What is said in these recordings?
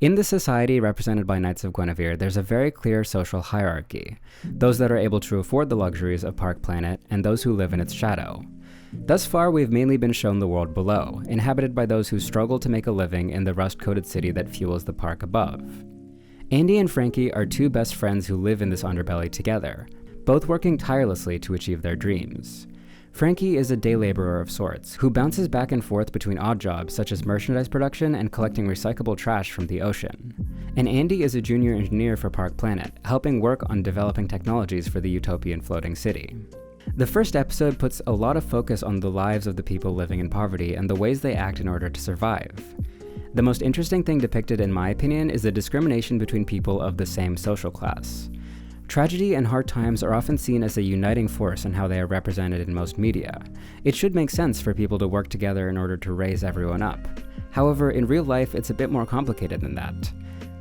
In the society represented by Knights of Guinevere, there's a very clear social hierarchy: those that are able to afford the luxuries of Park Planet, and those who live in its shadow. Thus far, we've mainly been shown the world below, inhabited by those who struggle to make a living in the rust-coated city that fuels the park above. Andy and Frankie are two best friends who live in this underbelly together, both working tirelessly to achieve their dreams. Frankie is a day laborer of sorts, who bounces back and forth between odd jobs such as merchandise production and collecting recyclable trash from the ocean. And Andy is a junior engineer for Park Planet, helping work on developing technologies for the utopian floating city. The first episode puts a lot of focus on the lives of the people living in poverty and the ways they act in order to survive. The most interesting thing depicted, in my opinion, is the discrimination between people of the same social class. Tragedy and hard times are often seen as a uniting force in how they are represented in most media. It should make sense for people to work together in order to raise everyone up. However, in real life, it's a bit more complicated than that.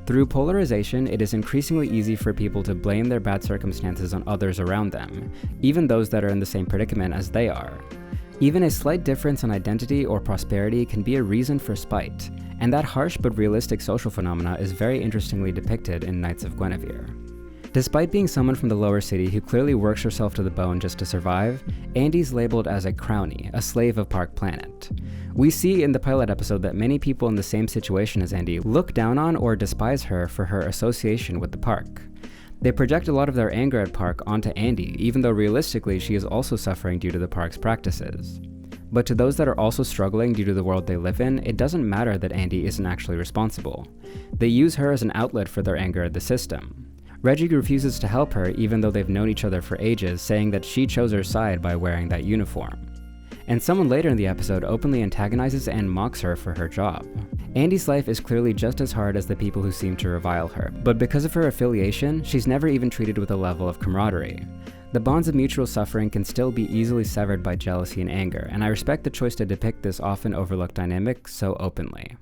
Through polarization, it is increasingly easy for people to blame their bad circumstances on others around them, even those that are in the same predicament as they are. Even a slight difference in identity or prosperity can be a reason for spite, and that harsh but realistic social phenomena is very interestingly depicted in Knights of Guinevere. Despite being someone from the lower city who clearly works herself to the bone just to survive, Andy's labeled as a crownie, a slave of Park Planet. We see in the pilot episode that many people in the same situation as Andy look down on or despise her for her association with the park. They project a lot of their anger at Park onto Andy, even though realistically she is also suffering due to the park's practices. But to those that are also struggling due to the world they live in, it doesn't matter that Andy isn't actually responsible. They use her as an outlet for their anger at the system. Reggie refuses to help her even though they've known each other for ages, saying that she chose her side by wearing that uniform. And someone later in the episode openly antagonizes and mocks her for her job. Andy's life is clearly just as hard as the people who seem to revile her, but because of her affiliation, she's never even treated with a level of camaraderie. The bonds of mutual suffering can still be easily severed by jealousy and anger, and I respect the choice to depict this often overlooked dynamic so openly.